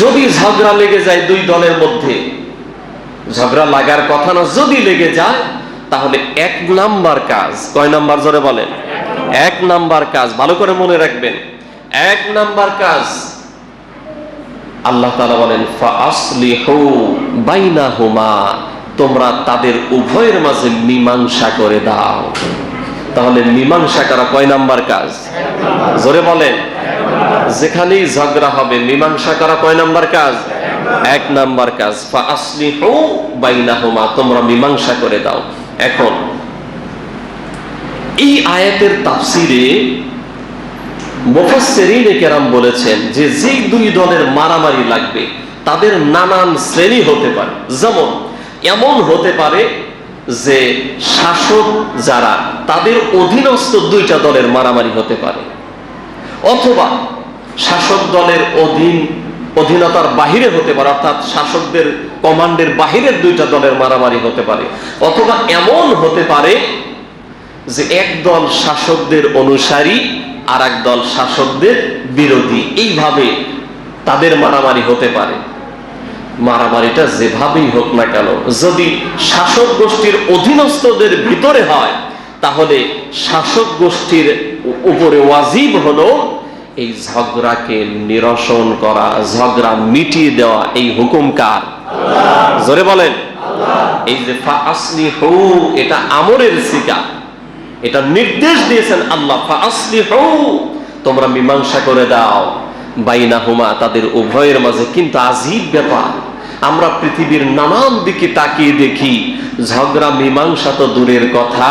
যদি ঝগড়া লেগে যায় দুই দলের মধ্যে, ঝগড়া লাগার কথা না, যদি লেগে যায় তাহলে এক নাম্বার কাজ, কয় নাম্বার জোরে বলেন? এক নাম্বার কাজ, ভালো করে মনে রাখবেন। এক নাম্বার কাজ, আল্লাহ তাআলা বলেন ফাআসলিহু বাইনাহুমা, তোমরা তাদের উভয়ের মাঝে মীমাংসা করে দাও। তাহলে মীমাংসা করা কয় নাম্বার কাজ? জোরে বলেন। যেখানেই ঝগড়া হবে মীমাংসা করা কয় নাম্বার কাজ? এক নাম্বার কাজ। ফাআসলিহু বাইনাহুমা, তোমরা মীমাংসা করে দাও। এখন এই আয়াতের তাফসিরে মুফাসসিরিনে কেরাম বলেছেন যে যেই দুই দলের মারামারি লাগবে তাদের নানান শ্রেণী হতে পারে। যেমন এমন হতে পারে যে শাসক যারা তাদের অধীনস্থ দুইটা দলের মারামারি হতে পারে, অথবা শাসক দলের অধীনতার বাহিরে হতে পারে, অর্থাৎ শাসকদের কমান্ডের বাহিরের দুইটা দলের মারামারি হতে পারে, অথবা এমন হতে পারে যে এক দল শাসকদের অনুসারী আর এক দল শাসকদের বিরোধী, এইভাবে তাদের মারামারি হতে পারে। মারামারিটা যেভাবেই হোক না কেন, যদি শাসক গোষ্ঠীর অধীনস্থদের ভিতরে হয় তাহলে শাসক গোষ্ঠীর উপরে ওয়াজিব হলো এই ঝগড়াকে নিরসন করা, ঝগড়া মিটিয়ে দেওয়া। এই হুকুম কার? জোরে বলেন। এই যে ফাআসলিহু, এটা আমরের সিগা, এটা নির্দেশ দিয়েছেন আল্লাহ। ফাআসলিহু, তোমরা মীমাংসা করে দাও বাইনাহুমা, তাদের উভয়ের মাঝে। কিন্তু আজীব ব্যাপার, আমরা পৃথিবীর নানান দিকে তাকিয়ে দেখি ঝগড়া মীমাংসা তো দূরের কথা,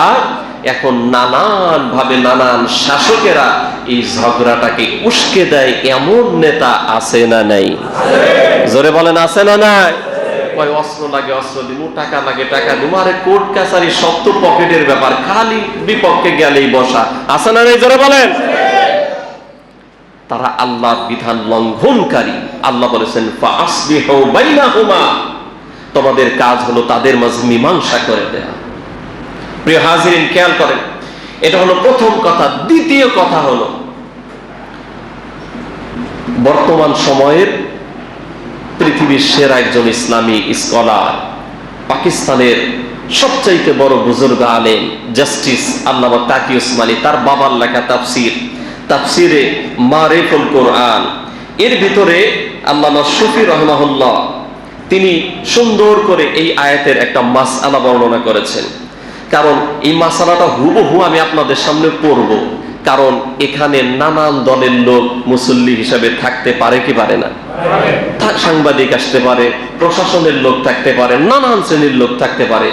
এখন নানান ভাবে নানান শাসকেরা এই ঝগড়াটাকে উস্কে দেয়। এমন নেতা আছে না নাই? জোরে বলেন, আছে না নাই? কয় অস্ত্র লাগে অস্ত্র দিমু, টাকা লাগে টাকা দিমু, আরে কোর্ট কাছারি সব তো পকেটের ব্যাপার, খালি বিপক্ষে গেলেই বসা। আছে না নাই? জোরে বলেন। তারা আল্লাহর বিধান লঙ্ঘনকারী। আল্লাহ বলেছেন ফাআসলিহু বাইনাহুমা, তোমাদের কাজ হলো তাদের মাঝে মীমাংসা করে দেয়া। প্রিয় হাজিরিন, খেয়াল করেন, এটা হলো প্রথম কথা। দ্বিতীয় কথা হলো বর্তমান সময়ের পৃথিবীর সেরা একজন ইসলামী স্কলার, পাকিস্তানের সবচাইতে বড় বুজুর্গ আলেম জাস্টিস আল্লামা তাকি উসমানী, তার বাবার লেখা তাফসিরে মারিফুল কোরআন, এর ভিতরে আল্লামা শফি রাহিমাহুল্লাহ তিনি সুন্দর করে এই আয়াতের একটা মাসআলা বর্ণনা করেছেন। কারণ এই মাসআলাটা হুবহু আমি আপনাদের সামনে পড়ব, কারণ এখানে নানান দলের লোক মুসল্লি হিসাবে থাকতে পারে কি পারে না? সাংবাদিক আসতে পারে, প্রশাসনের লোক থাকতে পারে, নানান শ্রেণীর লোক থাকতে পারে।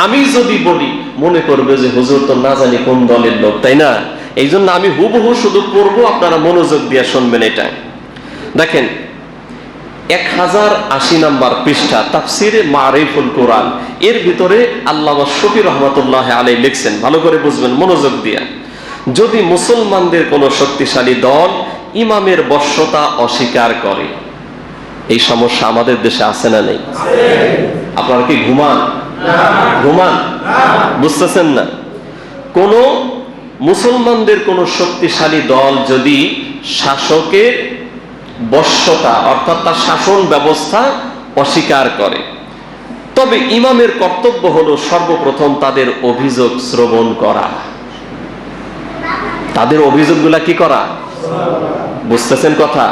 আমি যদি বলি মনে করবে যে হুজুর তো না জানি কোন দলের লোক, তাই না? এই জন্য আমি হুবহু শুধু পড়বো, আপনারা মনোযোগ দিয়ে শুনবেন। এটা দেখেন 1080 নম্বর পৃষ্ঠা তাফসিরে মারিফুল কোরআন, এর ভিতরে আল্লামা শফি রহমতুল্লাহ আলাইহি লিখছেন, ভালো করে বুঝবেন মনোযোগ দিয়ে। যদি মুসলমানদের কোন শক্তিশালী দল ইমামের বশ্যতা অস্বীকার করে, এই সমস্যা আমাদের দেশে আছে না নেই? আপনারা কি ঘুমান? বুঝতেছেন না? কোন মুসলমানদের কোন শক্তিশালী দল যদি শাসকের বশ্যতা অর্থাৎ তার শাসন ব্যবস্থা অস্বীকার করে, তবে ইমামের কর্তব্য হলো সর্বপ্রথম তাদের অভিযোগ শ্রবণ করা। তাদের অভিযোগগুলা কি করা? বুঝতেছেন কথা?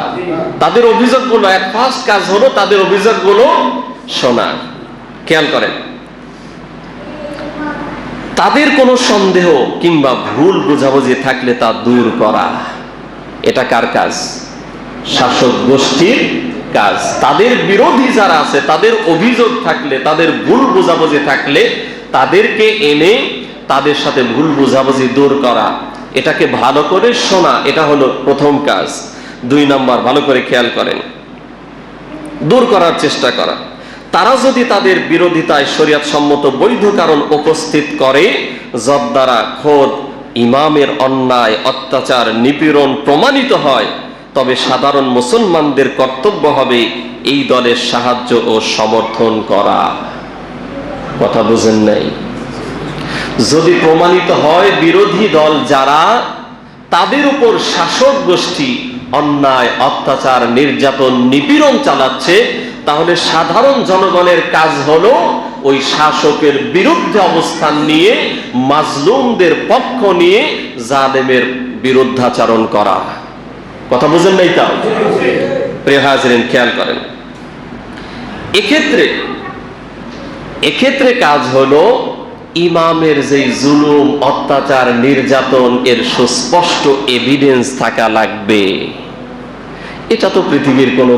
তাদের অভিযোগগুলো, এক ফার্স্ট কাজ হলো তাদের অভিযোগগুলো শোনা। খেয়াল করেন, তাদের কোনো সন্দেহ কিংবা ভুল বোঝাবুঝি থাকলে তা দূর করা। এটা কার কাজ? শাসক গোষ্ঠীর কাজ। তাদের বিরোধী যারা আছে তাদের অভিযোগ থাকলে, তাদের ভুল বোঝাবুঝি থাকলে তাদেরকে এনে তাদের সাথে ভুল বোঝাবুঝি দূর করা, এটাকে ভালো করে শোনা, এটা হলো প্রথম কাজ। 2 নম্বর, ভালো করে খেয়াল করেন, দূর করার চেষ্টা করা। তারা যদি তাদের বিরোধিতায় শরীয়ত সম্মত বৈধ কারণ উপস্থিত করে, যদ দ্বারা খোদ ইমামের অন্যায় অত্যাচার নিপীড়ন প্রমাণিত হয়, তবে সাধারণ মুসলমানদের কর্তব্য হবে এই দলের সাহায্য ও সমর্থন করা। কথা বুঝেন নাই? যদি প্রমাণিত হয় বিরোধী দল যারা, তাদের উপর শাসক গোষ্ঠী অন্যায়, অত্যাচার, নির্যাতন, নিপীড়ন চালাচ্ছে, তাহলে সাধারণ জনগণের কাজ হলো ওই শাসকের বিরুদ্ধে অবস্থান নিয়ে, মাজলুমদের পক্ষ নিয়ে জালেমের বিরুদ্ধাচরণ করা। কথা বুঝেন নাই? তাও প্রিয় হাজরিন, খেয়াল করেন, এক্ষেত্রে কাজ হলো ইমামের যে জুলুম, অত্যাচার, নির্যাতন এর সুস্পষ্ট এভিডেন্স থাকা লাগবে। এটা তো পৃথিবীর কোন